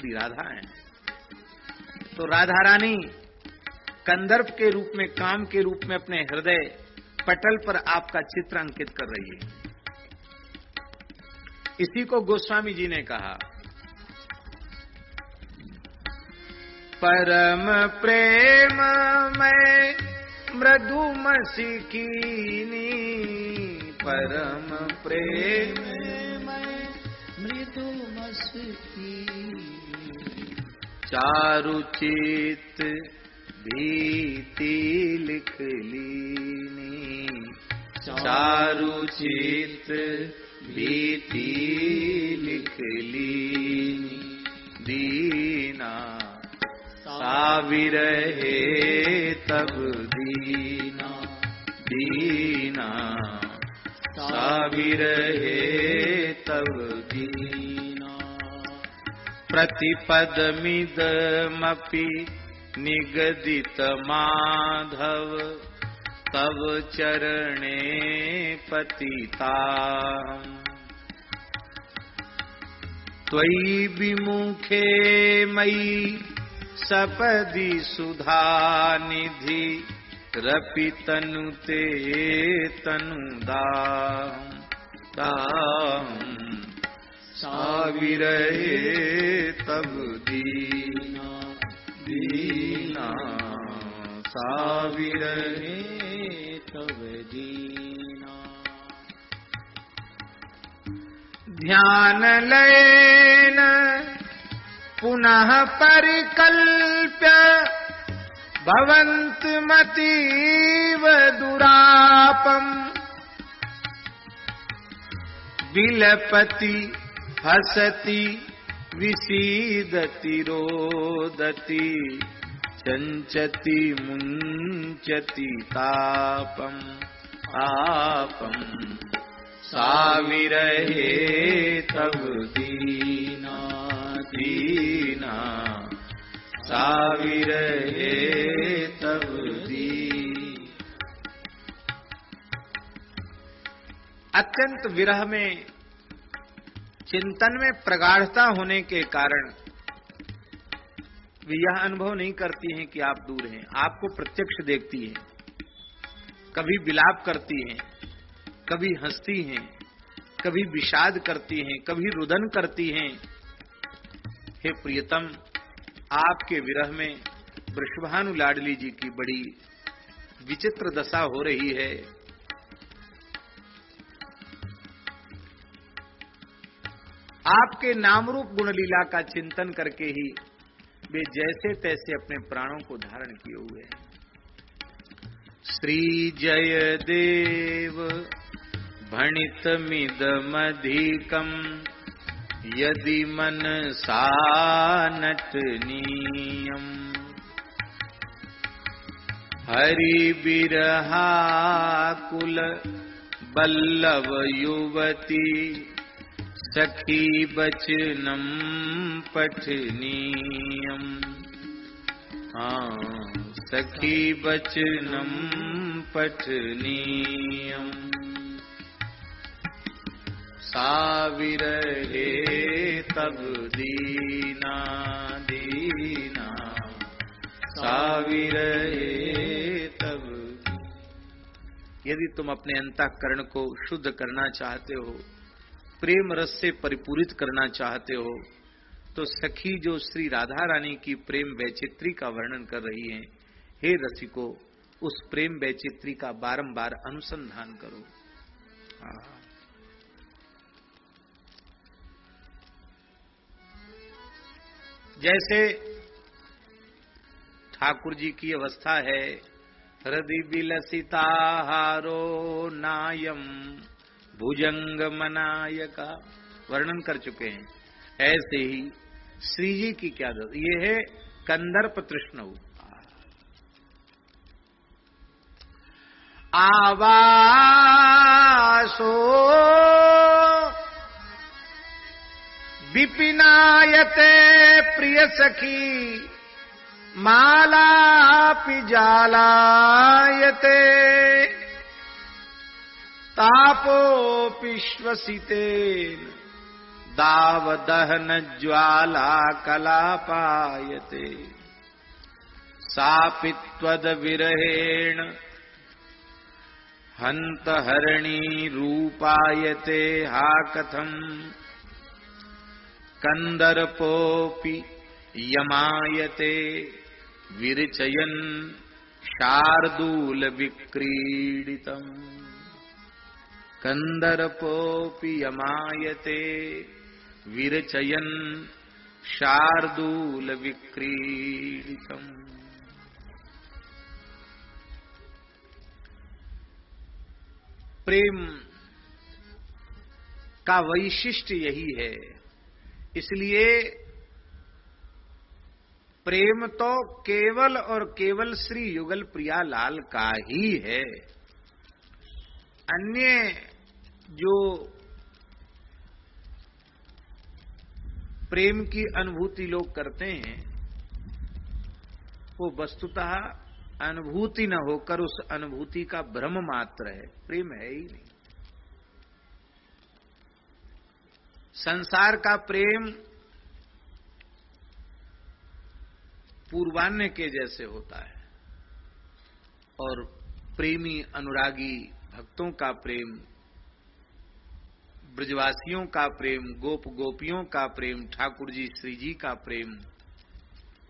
श्री राधा हैं। तो राधा रानी कंदर्प के रूप में, काम के रूप में अपने हृदय पटल पर आपका चित्र अंकित कर रही है। इसी को गोस्वामी जी ने कहा, परम प्रेम में मृदुमसी कीनी, परम प्रेम में मृदुमसी कीनी, चारुचित भीति लिख लीनी, चारुचित भीति लिख लीनी, दीना साविरहे तब दीना, दीना साविरहे तब दीना, प्रतिपदमिदमपि निगदित माधव, तव चरणे पतिता, त्वयि विमुखे मयि सपदि सुधा निधि, रपि तनुते तनुदाम, साविरहे तब दीना, दीना साविरहे तब दीना। ध्यान लयेन पुनः परिकल्प्य, भवन्तमतीव दुरापम्, विलपति हसति विसीदति रोदति, चञ्चति मुञ्चति तापम्, आपम् साविरहे तब दीना, दीना साविरहे तब दीना। अत्यंत विरह में, चिंतन में प्रगाढ़ता होने के कारण वे यह अनुभव नहीं करती हैं कि आप दूर हैं। आपको प्रत्यक्ष देखती हैं, कभी विलाप करती हैं, कभी हंसती हैं, कभी विषाद करती हैं, कभी रुदन करती हैं। हे प्रियतम, आपके विरह में वृषभानु लाडली जी की बड़ी विचित्र दशा हो रही है। आपके नामरूप गुणलीला का चिंतन करके ही वे जैसे तैसे अपने प्राणों को धारण किए हुए हैं। श्री जयदेव भणितमिदमधिकम्, यदि मनसा नटनीयम्, हरि बिरहाकुल बल्लव युवती, सखी बचनम पठनीयम्, सखी बचनम पठनीयम्, साविरहे तब दीना, दीना साविरहे तब। यदि तुम अपने अंतःकरण को शुद्ध करना चाहते हो, प्रेम रस से परिपूरित करना चाहते हो, तो सखी जो श्री राधा रानी की प्रेम वैचित्री का वर्णन कर रही हैं, हे रसिको, उस प्रेम वैचित्री का बारंबार अनुसंधान करो। जैसे ठाकुर जी की अवस्था है, हृदय विलसिताहारो नायम भुजंग मनाय का वर्णन कर चुके हैं। ऐसे ही श्री जी की क्या दशा, ये है कंदर्प तृष्णौ। आवासो विपिनायते प्रिय सखी, मालापि जालायते, तापोपि श्वसितेन दाव दहन ज्वाला कलापायते सापित्वद विरहेण हंत हरिणी रूपायते हा कथम कंदर्पोपि यमायते विरचयन शार्दूल विक्रीडितम् कंदर्पोपि यमायते विरचयन शार्दूल विक्रीडितम्। प्रेम का वैशिष्ट्य यही है। इसलिए प्रेम तो केवल और केवल श्री युगल प्रियालाल का ही है। अन्य जो प्रेम की अनुभूति लोग करते हैं वो वस्तुतः अनुभूति न होकर उस अनुभूति का भ्रम मात्र है, प्रेम है ही नहीं। संसार का प्रेम पूर्वान्य के जैसे होता है और प्रेमी अनुरागी भक्तों का प्रेम, ब्रजवासियों का प्रेम, गोप गोपियों का प्रेम, ठाकुर जी श्री जी का प्रेम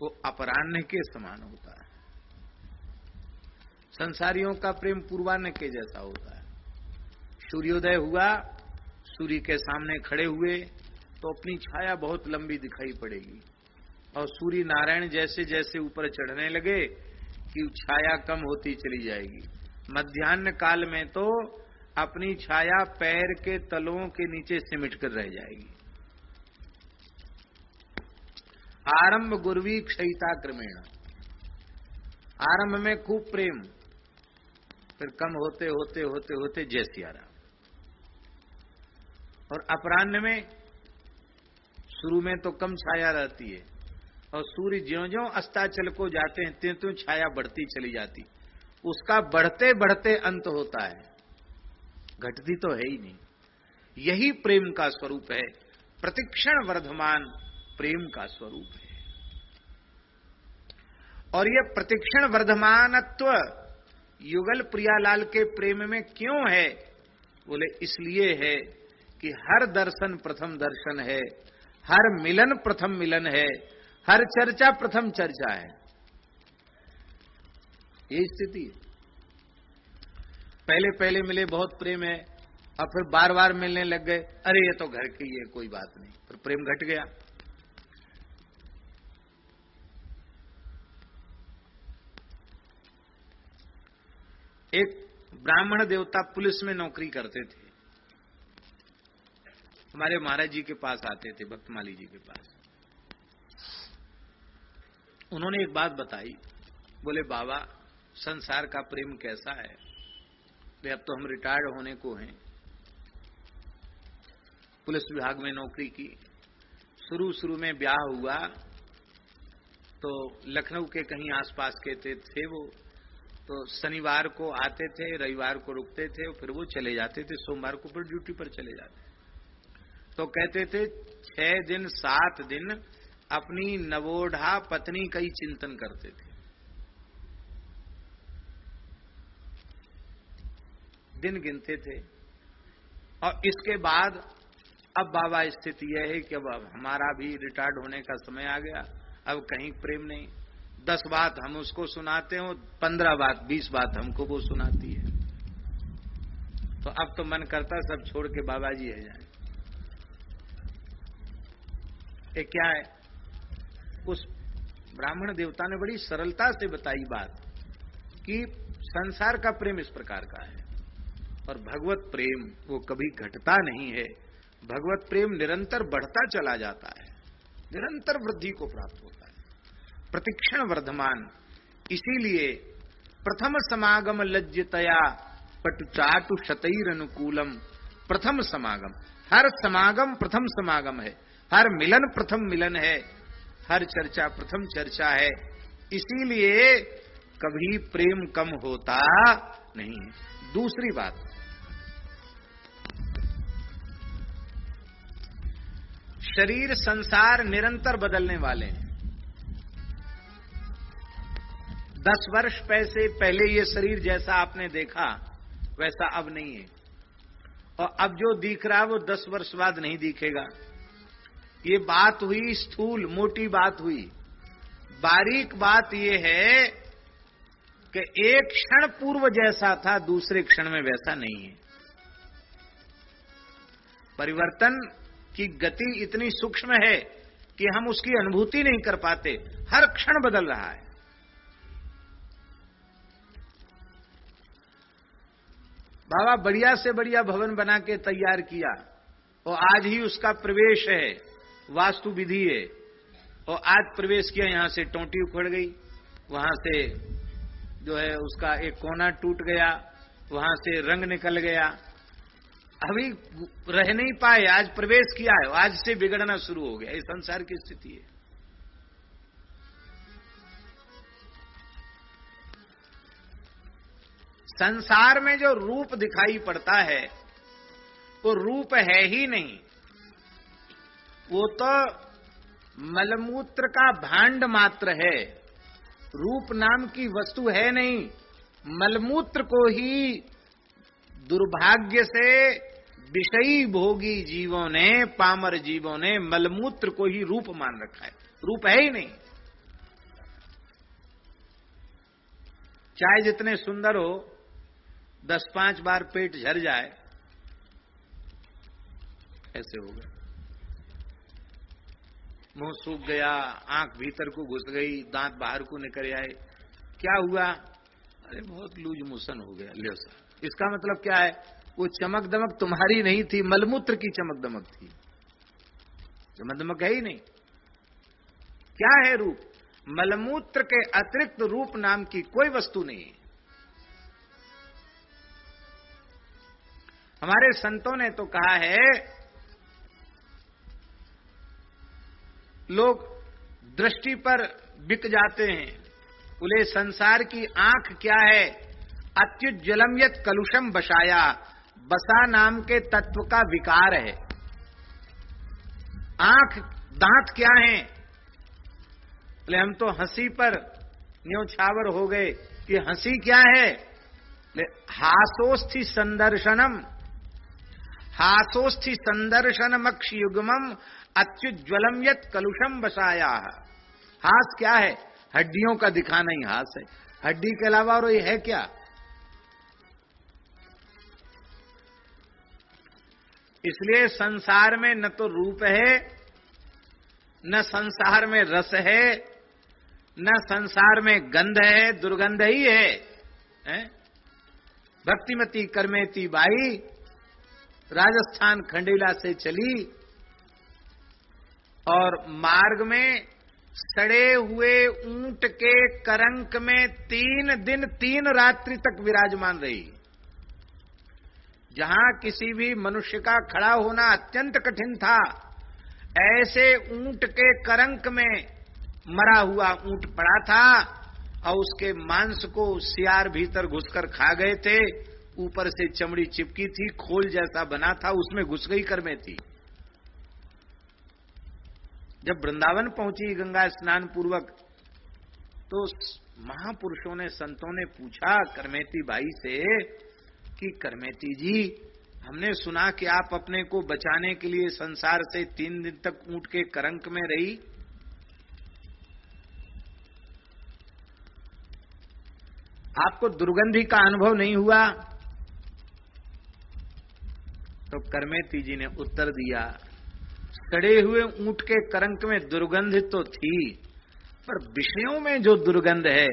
वो अपराह्न के समान होता है। संसारियों का प्रेम पूर्वान्ह के जैसा होता है। सूर्योदय हुआ, सूर्य के सामने खड़े हुए तो अपनी छाया बहुत लंबी दिखाई पड़ेगी और सूर्य नारायण जैसे जैसे ऊपर चढ़ने लगे कि छाया कम होती चली जाएगी। मध्याह्न काल में तो अपनी छाया पैर के तलों के नीचे सिमट कर रह जाएगी। आरंभ गुरवी क्षयिता क्रमेण, आरंभ में खूब प्रेम, फिर कम होते होते होते होते जय सिया राम। और अपराह्न में शुरू में तो कम छाया रहती है और सूर्य ज्यों-ज्यों अस्ताचल को जाते हैं त्यों-त्यों छाया बढ़ती चली जाती, उसका बढ़ते बढ़ते अंत होता है, घटती तो है ही नहीं। यही प्रेम का स्वरूप है, प्रतिक्षण वर्धमान प्रेम का स्वरूप है। और यह प्रतिक्षण वर्धमानत्व युगल प्रियालाल के प्रेम में क्यों है? बोले इसलिए है कि हर दर्शन प्रथम दर्शन है, हर मिलन प्रथम मिलन है, हर चर्चा प्रथम चर्चा है। ये स्थिति पहले पहले मिले बहुत प्रेम है और फिर बार बार मिलने लग गए, अरे ये तो घर की है कोई बात नहीं, फिर प्रेम घट गया। एक ब्राह्मण देवता पुलिस में नौकरी करते थे, हमारे महाराज जी के पास आते थे, भक्तमाली जी के पास। उन्होंने एक बात बताई, बोले बाबा संसार का प्रेम कैसा है? अब तो हम रिटायर्ड होने को हैं, पुलिस विभाग में नौकरी की, शुरू में ब्याह हुआ तो लखनऊ के कहीं आसपास के थे वो, तो शनिवार को आते थे, रविवार को रुकते थे, फिर वो चले जाते थे, सोमवार को फिर ड्यूटी पर चले जाते। तो कहते थे 6 दिन 7 दिन अपनी नवोढ़ा पत्नी का ही चिंतन करते थे। दिन गिनते थे और इसके बाद अब बाबा स्थिति यह है कि अब हमारा भी रिटायर्ड होने का समय आ गया, अब कहीं प्रेम नहीं। 10 बात हम उसको सुनाते हो, 15 बात 20 बात हमको वो सुनाती है। तो अब तो मन करता सब छोड़ के बाबा जी है जाए। ये क्या है? उस ब्राह्मण देवता ने बड़ी सरलता से बताई बात कि संसार का प्रेम इस प्रकार का है और भगवत प्रेम वो कभी घटता नहीं है। भगवत प्रेम निरंतर बढ़ता चला जाता है, निरंतर वृद्धि को प्राप्त होता है, प्रतिक्षण वर्धमान। इसीलिए प्रथम समागम लज्जतया पटुचाटु शतैर अनुकूलम। प्रथम समागम, हर समागम प्रथम समागम है, हर मिलन प्रथम मिलन है, हर चर्चा प्रथम चर्चा है। इसीलिए कभी प्रेम कम होता नहीं है। दूसरी बात, शरीर संसार निरंतर बदलने वाले हैं। 10 वर्ष पहले ये शरीर जैसा आपने देखा वैसा अब नहीं है, और अब जो दिख रहा है वो 10 वर्ष बाद नहीं दिखेगा। ये बात हुई स्थूल मोटी बात हुई। बारीक बात ये है कि एक क्षण पूर्व जैसा था दूसरे क्षण में वैसा नहीं है। परिवर्तन की गति इतनी सूक्ष्म है कि हम उसकी अनुभूति नहीं कर पाते, हर क्षण बदल रहा है। बाबा बढ़िया से बढ़िया भवन बना के तैयार किया और आज ही उसका प्रवेश है, वास्तु विधि है, और आज प्रवेश किया, यहां से टोंटी उखड़ गई, वहां से जो है उसका एक कोना टूट गया, वहां से रंग निकल गया, अभी रह नहीं पाए, आज प्रवेश किया है, आज से बिगड़ना शुरू हो गया। ये संसार की स्थिति है। संसार में जो रूप दिखाई पड़ता है वो रूप है ही नहीं, वो तो मलमूत्र का भांड मात्र है, रूप नाम की वस्तु है नहीं। मलमूत्र को ही दुर्भाग्य से विषयी भोगी जीवों ने, पामर जीवों ने मलमूत्र को ही रूप मान रखा है, रूप है ही नहीं। चाहे जितने सुंदर हो, 10-5 बार पेट झर जाए, ऐसे हो गया। मुंह सूख गया, आंख भीतर को घुस गई, दांत बाहर को निकल आए, क्या हुआ? अरे बहुत लूज मोशन हो गया। ले सर, इसका मतलब क्या है? वो चमक दमक तुम्हारी नहीं थी, मलमूत्र की चमक दमक थी। चमक दमक है ही नहीं। क्या है रूप? मलमूत्र के अतिरिक्त रूप नाम की कोई वस्तु नहीं है। हमारे संतों ने तो कहा है, लोग दृष्टि पर बिक जाते हैं, बोले संसार की आंख क्या है? अत्युज्ज्वलम यत् कलुषम बसाया, बसा नाम के तत्व का विकार है। आंख दांत क्या है? बोले हम तो हंसी पर न्योछावर हो गए। ये हंसी क्या है? हासोस्थि संदर्शनम, हासोस्थि संदर्शनमक्ष युग्मम अत्युज्ज्वलम यत् कलुषम बसाया। हास क्या है? हड्डियों का दिखाना ही हास है। हड्डी के अलावा और ये है क्या? इसलिए संसार में न तो रूप है, न संसार में रस है, न संसार में गंध है, दुर्गंध ही है? भक्तिमती कर्मेती बाई राजस्थान खंडेला से चली और मार्ग में सड़े हुए ऊंट के करंक में 3 दिन 3 रात्रि तक विराजमान रही। जहां किसी भी मनुष्य का खड़ा होना अत्यंत कठिन था, ऐसे ऊंट के करंक में मरा हुआ ऊंट पड़ा था और उसके मांस को सियार भीतर घुसकर खा गए थे। ऊपर से चमड़ी चिपकी थी, खोल जैसा बना था, उसमें घुस गई कर्मे थी। जब वृंदावन पहुंची गंगा स्नान पूर्वक, तो महापुरुषों ने, संतों ने पूछा करमेती बाई से कि करमेती जी, हमने सुना कि आप अपने को बचाने के लिए संसार से 3 दिन तक ऊंट के करंक में रही, आपको दुर्गंधि का अनुभव नहीं हुआ? तो करमेती जी ने उत्तर दिया, सड़े हुए ऊंट के करंक में दुर्गंध तो थी, पर विषयों में जो दुर्गंध है,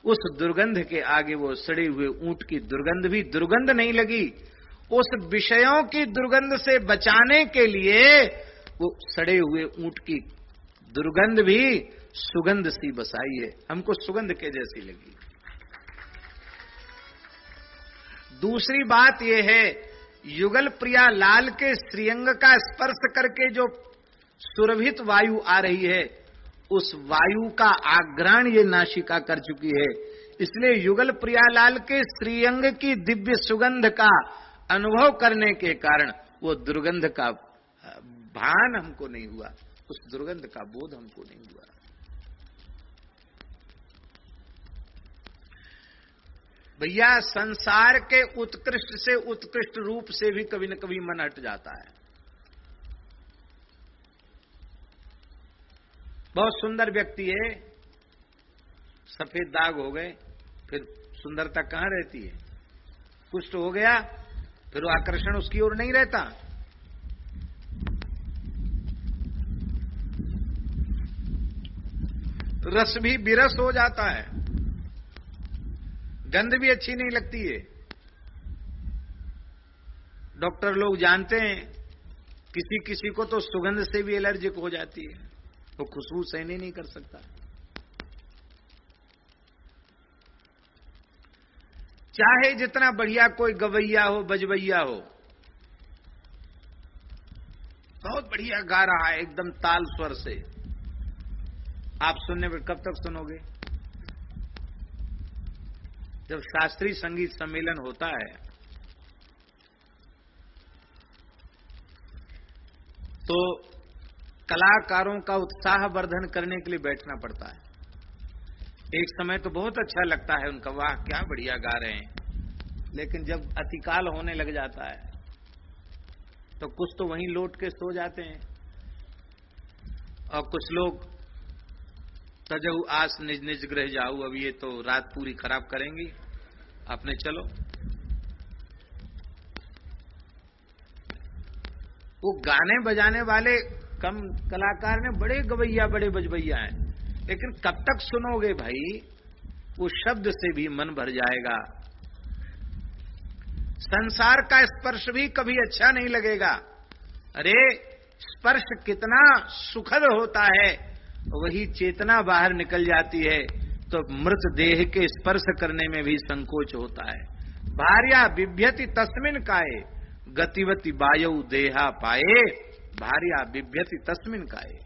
उस दुर्गंध के आगे वो सड़े हुए ऊंट की दुर्गंध भी दुर्गंध नहीं लगी। उस विषयों की दुर्गंध से बचाने के लिए वो सड़े हुए ऊंट की दुर्गंध भी सुगंध सी बसाई है, हमको सुगंध के जैसी लगी। दूसरी बात यह है, युगल प्रिया लाल के श्रीअंग का स्पर्श करके जो सुरभित वायु आ रही है, उस वायु का आग्राण ये नासिका कर चुकी है। इसलिए युगल प्रिया लाल के श्रीअंग की दिव्य सुगंध का अनुभव करने के कारण वो दुर्गंध का भान हमको नहीं हुआ, उस दुर्गंध का बोध हमको नहीं हुआ। भैया संसार के उत्कृष्ट से उत्कृष्ट रूप से भी कभी न कभी मन हट जाता है। बहुत सुंदर व्यक्ति है, सफेद दाग हो गए, फिर सुंदरता कहां रहती है? कुष्ठ हो गया, फिर वो आकर्षण उसकी ओर नहीं रहता। रस भी विरस हो जाता है, गंध भी अच्छी नहीं लगती है। डॉक्टर लोग जानते हैं किसी किसी को तो सुगंध से भी एलर्जिक हो जाती है, वो खुशबू सहन ही नहीं कर सकता। चाहे जितना बढ़िया कोई गवैया हो, बजवैया हो, बहुत बढ़िया गा रहा है एकदम ताल स्वर से, आप सुनने पर कब तक सुनोगे? जब शास्त्रीय संगीत सम्मेलन होता है तो कलाकारों का उत्साह वर्धन करने के लिए बैठना पड़ता है। एक समय तो बहुत अच्छा लगता है उनका, वाह क्या बढ़िया गा रहे हैं, लेकिन जब अतिकाल होने लग जाता है तो कुछ तो वहीं लौट के सो जाते हैं, और कुछ लोग तजहु आस निज निज गृह जाऊ, अब ये तो रात पूरी खराब करेंगी, अपने चलो। वो गाने बजाने वाले कम कलाकार ने, बड़े गवैया बड़े बजवैया हैं, लेकिन कब तक सुनोगे भाई? वो शब्द से भी मन भर जाएगा। संसार का स्पर्श भी कभी अच्छा नहीं लगेगा। अरे स्पर्श कितना सुखद होता है, वही चेतना बाहर निकल जाती है तो मृत देह के स्पर्श करने में भी संकोच होता है। भार्या बिभ्यति तस्मिन काये, गतिवति वायौ देहा पाए, भार्या बिभ्यति तस्मिन काये।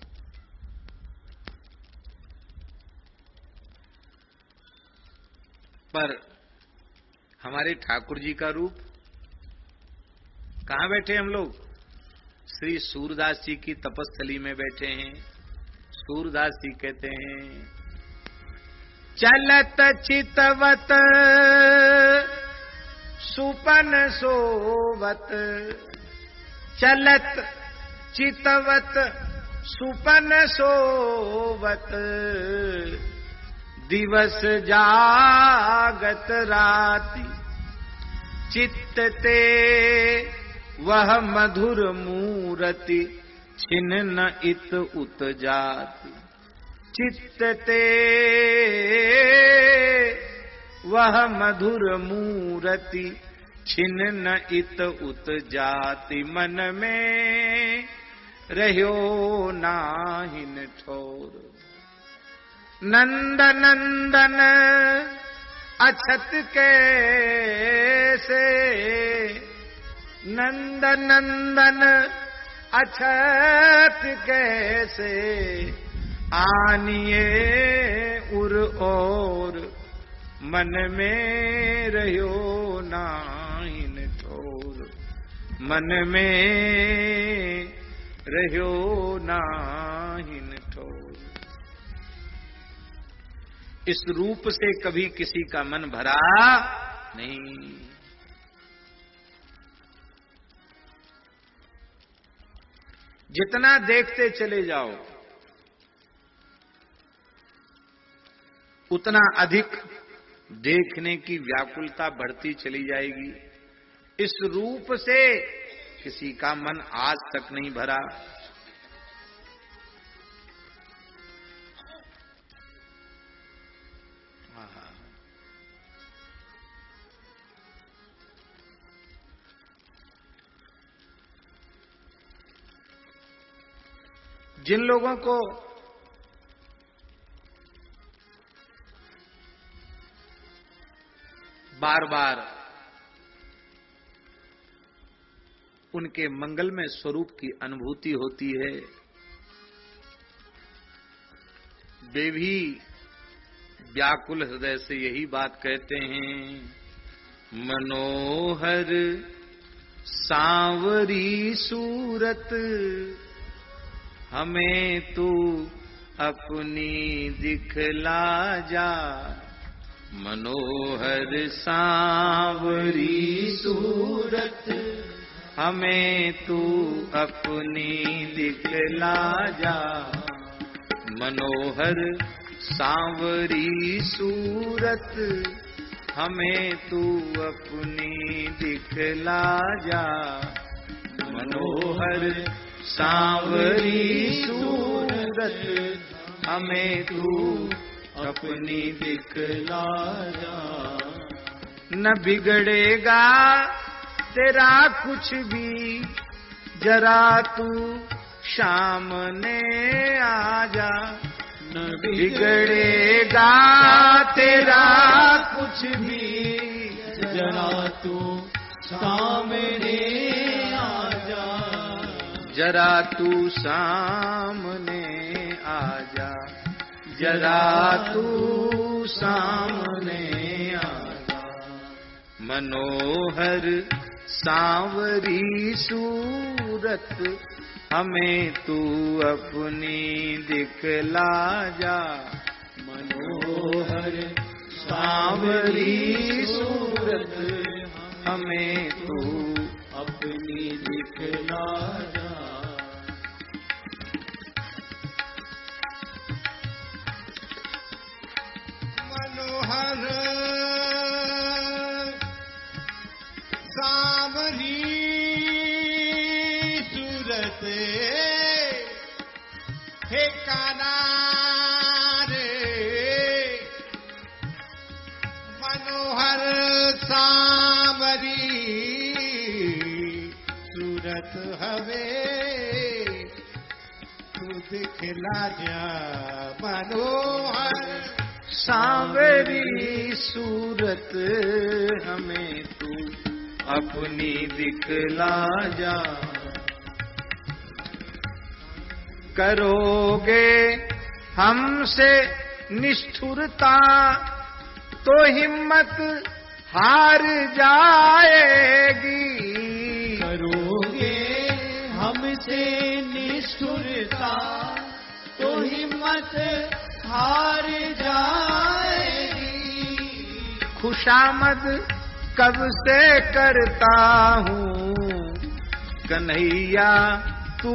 पर हमारे ठाकुर जी का रूप, कहां बैठे हम लोग? श्री सूरदास जी की तपस्थली में बैठे हैं। सूरदास जी कहते हैं, चलत चितवत सुपन सोवत, चलत चितवत सुपन सोवत, दिवस जागत राति, चित्त ते वह मधुर मूरति, छिन्न न इत उत जाति। चित्त ते वह मधुर मूरति, छिन्न न इत उत जाति। मन में रह्यो नाहिन ठोर, नंद नंदन अछत कैसे, नंद नंदन अछत कैसे, आनिए उर और, मन में रह्यो नाहिन ठोर, मन में रह्यो नाहिन ठोर। इस रूप से कभी किसी का मन भरा नहीं। जितना देखते चले जाओ उतना अधिक देखने की व्याकुलता बढ़ती चली जाएगी। इस रूप से किसी का मन आज तक नहीं भरा। जिन लोगों को बार बार उनके मंगलमय स्वरूप की अनुभूति होती है, वे भी व्याकुल हृदय से यही बात कहते हैं, मनोहर सांवरी सूरत हमें तू अपनी दिखला जा। मनोहर सांवरी सूरत हमें तू अपनी दिखला जा। मनोहर सांवरी सूरत हमें तू अपनी दिखला जा। मनोहर सांवरी सूरत हमें तू अपनी दिखला जा। न बिगड़ेगा तेरा कुछ भी, जरा तू सामने आ जा। न बिगड़ेगा तेरा कुछ भी, जरा तू सामने आ जा। जरा तू सामने आ जा। जरा तू सामने आ जा। मनोहर सांवरी सूरत हमें तू अपनी दिखला जा। मनोहर सांवरी सूरत हमें तू अपनी दिखला जा। मनोहर सांवरी सूरत हे काना रे। मनोहर सांवरी सूरत हवे तू दिखला जा। मनोहर सांवरी सूरत हमें तू अपनी दिखला जा। करोगे हमसे निष्ठुरता तो हिम्मत हार जाएगी। करोगे हमसे निष्ठुरता तो हिम्मत हार जाएगी। खुशामद कब से करता हूँ कन्हैया तू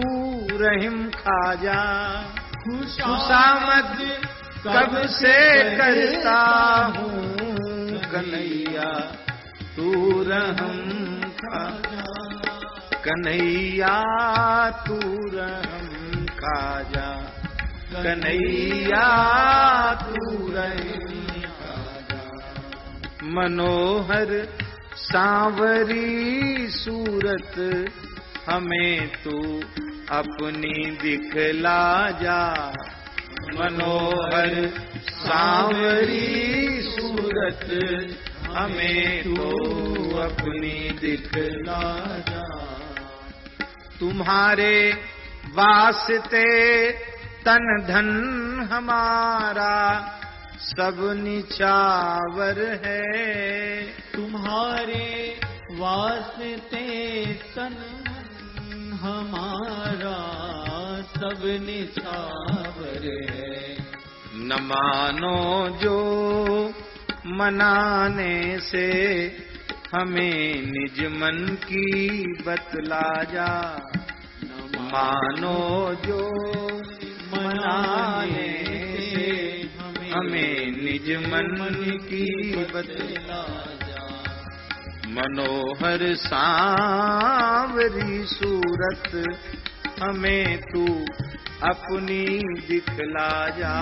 रहीम खाजा। खुशामद कब से करता हूँ कन्हैया तू रहम खाजा। कन्हैया तू रहम खाजा। कन्हैया तू रहीम खाजा। मनोहर सांवरी सूरत हमें तू अपनी दिखला जा। मनोहर सांवरी सूरत हमें तू अपनी दिखला जा। तुम्हारे वास्ते तन धन हमारा सब निछावर है। तुम्हारे वास्ते तन हमारा सब निछावर है। न मानो जो मनाने से हमें निज मन की बतला जा। न मानो जो मनाने से हमें निज मन की बतला जा। मनोहर सांवरी सूरत हमें तू अपनी दिखला जा।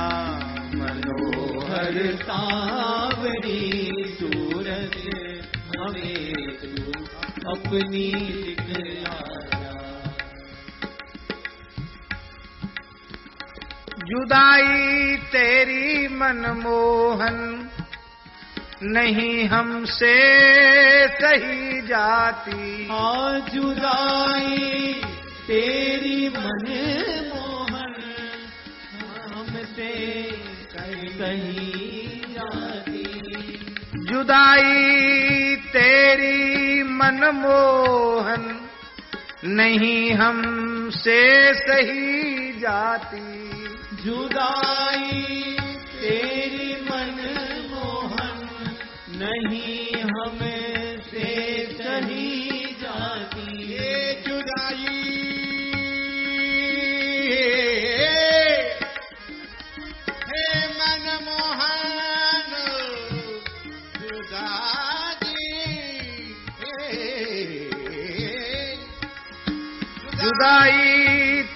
मनोहर सांवरी सूरत हमें तू अपनी दिखला जा। जुदाई तेरी मनमोहन नहीं हमसे सही जाती। हाँ जुदाई तेरी मनमोहन हमसे सही जाती। जुदाई तेरी मनमोहन नहीं हमसे सही जाती। जुदाई तेरी मनमोहन नहीं हमसे सही जाती। ये जुदाई हे मनमोहन जुदाई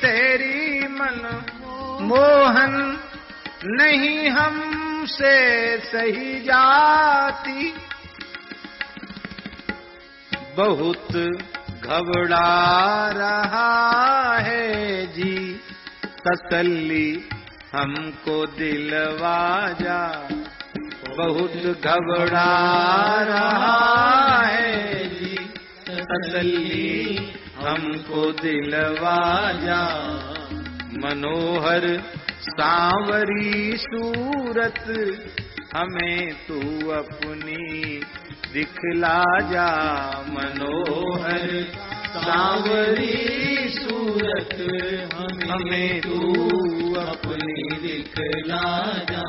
तेरी मनमोहन नहीं हमसे सही जाती। बहुत घबरा रहा है जी, तसल्ली हमको दिलवा जा। बहुत घबरा रहा है जी, तसल्ली हमको दिलवा जा। मनोहर सांवरी सूरत हमें तू अपनी दिखला जा। मनोहर सांवरी सूरत हमें तू अपनी दिखला जा।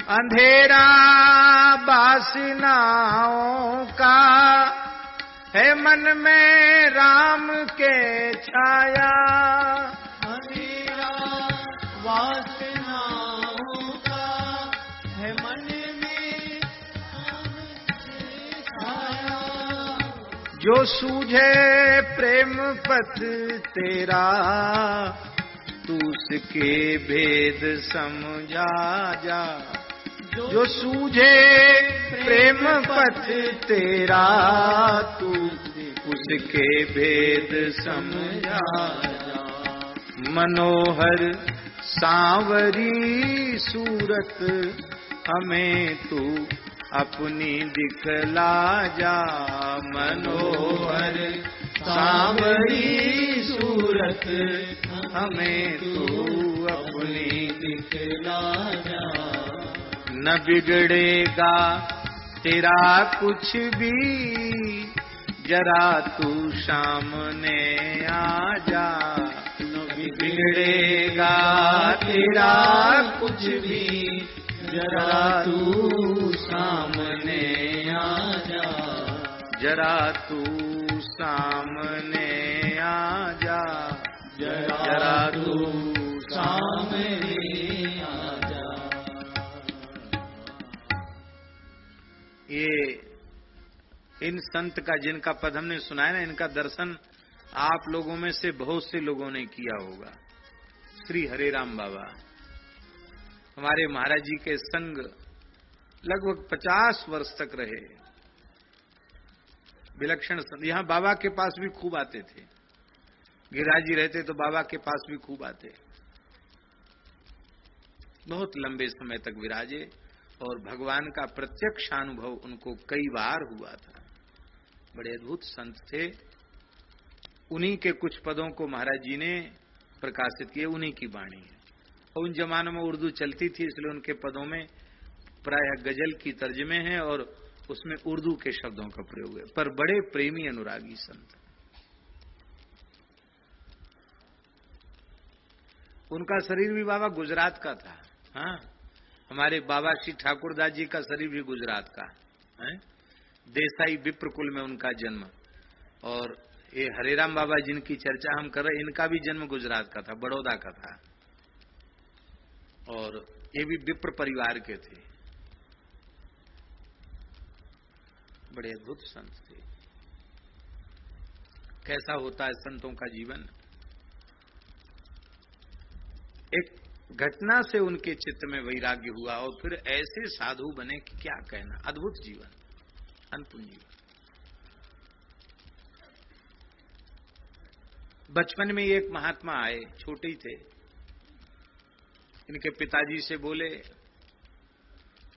अंधेरा वासनाओं का है मन में राम के छाया। अंधेरा वासनाओं का है मन में राम के छाया। जो सूझे प्रेम पथ तेरा तू उसके भेद समझा जा। जो सूझे प्रेम पथ तेरा तू उसके भेद समझा जा। मनोहर सांवरी सूरत हमें तू अपनी दिखला जा। मनोहर सांवरी सूरत हमें तू अपनी दिखला जा। न बिगड़ेगा तेरा कुछ भी, जरा तू सामने आ जा। न बिगड़ेगा तेरा कुछ भी, जरा तू सामने आ जा। जरा तू सामने आ जा। जरा तू सामने आ जा। ये इन संत का जिनका पद हमने सुना है ना, इनका दर्शन आप लोगों में से बहुत से लोगों ने किया होगा। श्री हरे राम बाबा हमारे महाराज जी के संग लगभग 50 वर्ष तक रहे। विलक्षण संत, यहां बाबा के पास भी खूब आते थे। गिरिराज जी रहते तो बाबा के पास भी खूब आते। बहुत लंबे समय तक विराजे और भगवान का प्रत्यक्ष अनुभव उनको कई बार हुआ था। बड़े अद्भुत संत थे। उन्हीं के कुछ पदों को महाराज जी ने प्रकाशित किए, उन्हीं की वाणी है। और उन जमानों में उर्दू चलती थी, इसलिए उनके पदों में प्रायः गजल की तर्जमे हैं और उसमें उर्दू के शब्दों का प्रयोग है। पर बड़े प्रेमी अनुरागी संत। उनका शरीर भी बाबा गुजरात का था। हाँ, हमारे बाबा श्री ठाकुरदास जी का शरीर भी गुजरात का है। देसाई विप्र कुल में उनका जन्म। और ये हरेराम बाबा जिनकी चर्चा हम कर रहे, इनका भी जन्म गुजरात का था, बड़ौदा का था। और ये भी विप्र परिवार के थे। बड़े अद्भुत संत थे। कैसा होता है संतों का जीवन। एक घटना से उनके चित्त में वैराग्य हुआ और फिर ऐसे साधु बने कि क्या कहना। अद्भुत जीवन, अनपुन जीवन। बचपन में एक महात्मा आए, छोटे ही थे। इनके पिताजी से बोले,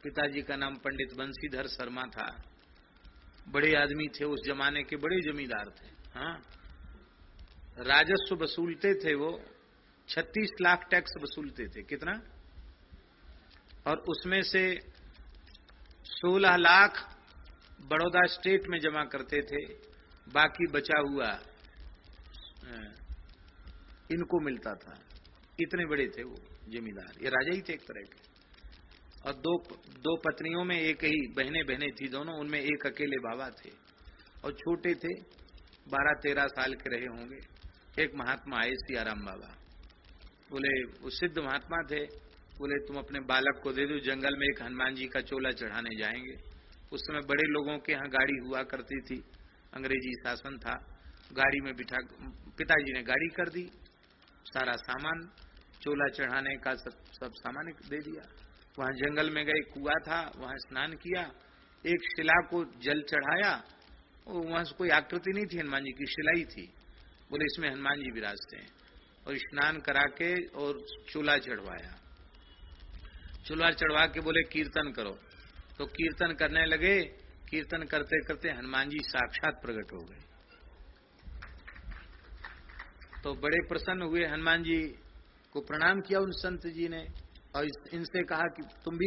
पिताजी का नाम पंडित बंशीधर शर्मा था। बड़े आदमी थे, उस जमाने के बड़े जमींदार थे। हाँ, राजस्व वसूलते थे वो, 36 लाख टैक्स वसूलते थे। कितना? और उसमें से 16 लाख बड़ौदा स्टेट में जमा करते थे, बाकी बचा हुआ इनको मिलता था। इतने बड़े थे वो जमींदार, ये राजा ही थे एक तरह के। और दो पत्नियों में एक ही, बहनें थी दोनों, उनमें एक अकेले बाबा थे और छोटे थे, 12-13 साल के रहे होंगे। एक महात्मा आए, सियाराम बाबा, बोले वो सिद्ध महात्मा थे, बोले तुम अपने बालक को दे दो, जंगल में एक हनुमान जी का चोला चढ़ाने जाएंगे। उस समय बड़े लोगों के यहाँ गाड़ी हुआ करती थी, अंग्रेजी शासन था, गाड़ी में बिठा, पिताजी ने गाड़ी कर दी, सारा सामान चोला चढ़ाने का सब सामान दे दिया। वहां जंगल में गए, कुआं था, वहां स्नान किया, एक शिला को जल चढ़ाया, और वहां से कोई आकृति नहीं थी, हनुमान जी की शिला ही थी। बोले इसमें हनुमान जी विराजते हैं, और स्नान करा के और चूल्हा चढ़वाया। चूल्हा चढ़वा के बोले कीर्तन करो, तो कीर्तन करने लगे। कीर्तन करते करते हनुमान जी साक्षात प्रकट हो गए। तो बड़े प्रसन्न हुए, हनुमान जी को प्रणाम किया उन संत जी ने, और इनसे कहा कि तुम भी